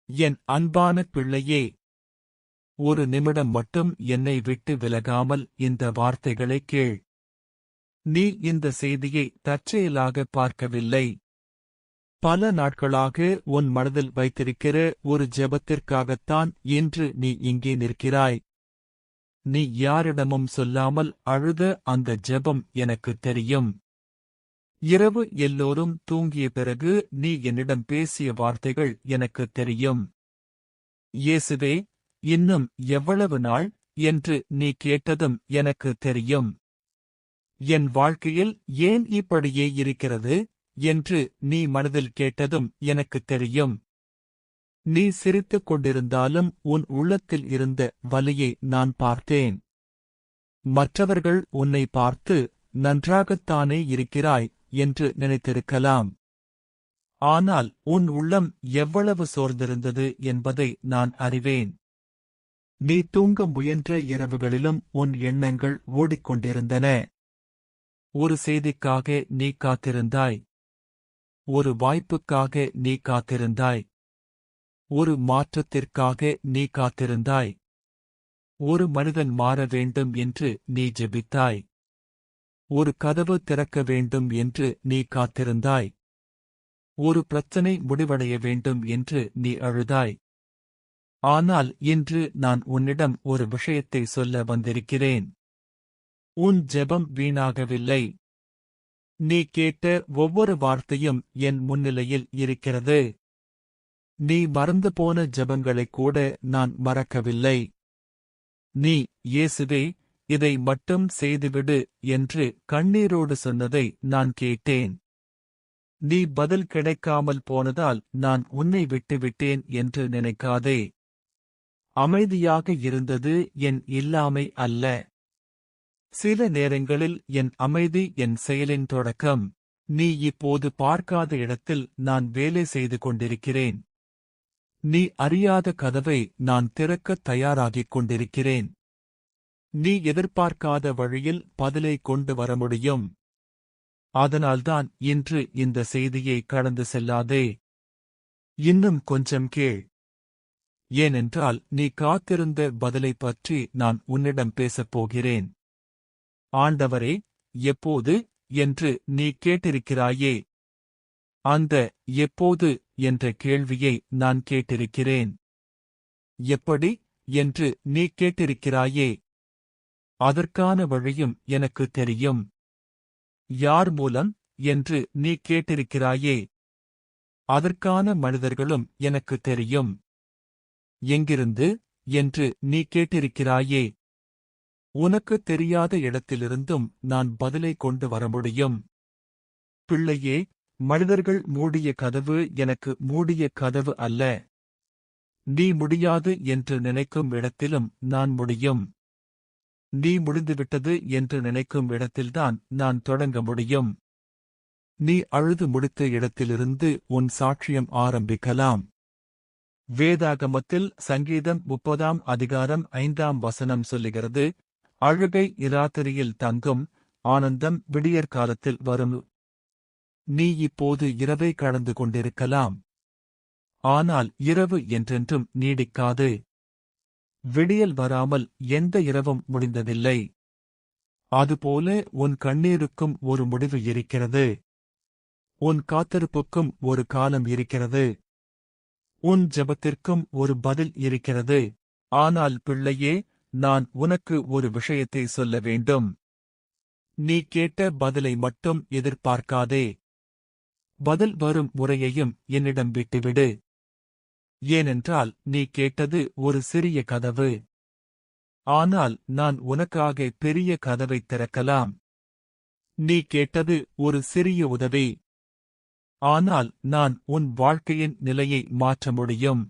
என் அன்பான பிள்ளையே, ஒரு நிமிடம் மட்டும் என்னை விட்டு விலகாமல் இந்த வார்த்தைகளை கேள். நீ இந்த செய்தியை தற்செயலாக பார்க்கவில்லை. பல நாட்களாக உன் மனதில் வைத்திருக்கிற ஒரு ஜெபத்திற்காகத்தான் இன்று நீ இங்கே நிற்கிறாய். நீ யாரிடமும் சொல்லாமல் அழுத அந்த ஜெபம் எனக்குத் தெரியும். இரவு எல்லோரும் தூங்கிய பிறகு நீ என்னிடம் பேசிய வார்த்தைகள் எனக்குத் தெரியும். இயேசுவே, இன்னும் எவ்வளவு நாள் என்று நீ கேட்டதும் எனக்குத் தெரியும். என் வாழ்க்கையில் ஏன் இப்படியே இருக்கிறது என்று நீ மனதில் கேட்டதும் எனக்குத் தெரியும். நீ சிரித்துக் கொண்டிருந்தாலும் உன் உள்ளத்தில் இருந்த வலியை நான் பார்த்தேன். மற்றவர்கள் உன்னை பார்த்து நன்றாகத்தானே இருக்கிறாய் என்று நினைத்திருக்கலாம். ஆனால் உன் உள்ளம் எவ்வளவு சோர்ந்திருந்தது என்பதை நான் அறிவேன். நீ தூங்க முயன்ற இரவுகளிலும் உன் எண்ணங்கள் ஓடிக்கொண்டிருந்தன. ஒரு செய்திக்காக நீ காத்திருந்தாய். ஒரு வாய்ப்புக்காக நீ காத்திருந்தாய். ஒரு மாற்றத்திற்காக நீ காத்திருந்தாய். ஒரு மனிதன் மாற வேண்டும் என்று நீ ஜெபித்தாய். ஒரு கதவு திறக்க வேண்டும் என்று நீ காத்திருந்தாய். ஒரு பிரச்சனை முடிவடைய வேண்டும் என்று நீ அழுதாய். ஆனால் இன்று நான் உன்னிடம் ஒரு விஷயத்தை சொல்ல வந்திருக்கிறேன். உன் ஜெபம் வீணாகவில்லை. நீ கேட்ட ஒவ்வொரு வார்த்தையும் என் முன்னிலையில் இருக்கிறது. நீ மறந்து போன ஜெபங்களைக் கூட நான் மறக்கவில்லை. நீ, இயேசுவே, இதை மட்டும் செய்துவிடு என்று கண்ணீரோடு சொன்னதை நான் கேட்டேன். நீ பதில் கிடைக்காமல் போனதால் நான் உன்னை விட்டுவிட்டேன் என்று நினைக்காதே. அமைதியாக இருந்தது என் இல்லாமை அல்ல. சில நேரங்களில் என் அமைதி என் செயலின் தொடக்கம். நீ இப்போது பார்க்காத இடத்தில் நான் வேலை செய்து கொண்டிருக்கிறேன். நீ அறியாத கதவை நான் திறக்கத் தயாராகிக் கொண்டிருக்கிறேன். நீ எதிர்பார்க்காத வழியில் பதிலை கொண்டு வர முடியும். அதனால்தான் இன்று இந்த செய்தியை கடந்து செல்லாதே. இன்னும் கொஞ்சம் கேள். ஏனென்றால் நீ காத்திருந்த பதிலைப் பற்றி நான் உன்னிடம் பேசப் போகிறேன். ஆண்டவரே, எப்போது என்று நீ கேட்டிருக்கிறாயே. அந்த எப்போது என்ற கேள்வியை நான் கேட்டிருக்கிறேன். எப்படி என்று நீ கேட்டிருக்கிறாயே. அதற்கான வழியும் எனக்கு தெரியும். யார் மூலம் என்று நீ கேட்டிருக்கிறாயே. அதற்கான மனிதர்களும் எனக்கு தெரியும். எங்கிருந்து என்று நீ கேட்டிருக்கிறாயே. உனக்குத் தெரியாத இடத்திலிருந்தும் நான் பதிலை கொண்டு வர முடியும். பிள்ளையே, மனிதர்கள் மூடிய கதவு எனக்கு மூடிய கதவு அல்ல. நீ முடியாது என்று நினைக்கும் இடத்திலும் நான் முடியும். நீ முடிந்துவிட்டது என்று நினைக்கும் இடத்தில்தான் நான் தொடங்க முடியும். நீ அழுது முடித்த இடத்திலிருந்து உன் சாட்சியம் ஆரம்பிக்கலாம். வேதாகமத்தில் சங்கீதம் 30ஆம் அதிகாரம் 5ஆம் வசனம் சொல்லுகிறது, அழுகை இராத்திரியில் தங்கும், ஆனந்தம் விடியற்காலத்தில் வரும். நீ இப்போது இரவை கடந்து கொண்டிருக்கலாம். ஆனால் இரவு என்றென்றும் நீடிக்காது. விடியல் வராமல் எந்த இரவும் முடிந்ததில்லை. அதுபோல உன் கண்ணீருக்கும் ஒரு முடிவு இருக்கிறது. உன் காத்திருப்புக்கும் ஒரு காலம் இருக்கிறது. உன் ஜெபத்திற்கும் ஒரு பதில் இருக்கிறது. ஆனால் பிள்ளையே, நான் உனக்கு ஒரு விஷயத்தை சொல்ல வேண்டும். நீ கேட்ட பதிலை மட்டும் எதிர்பார்க்காதே. பதில் வரும் முறையையும் என்னிடம் விட்டுவிடு. ஏனென்றால் நீ கேட்டது ஒரு சிறிய கதவு. ஆனால் நான் உனக்காக பெரிய கதவைத் திறக்கலாம். நீ கேட்டது ஒரு சிறிய உதவி. ஆனால் நான் உன் வாழ்க்கையின் நிலையை மாற்ற முடியும்.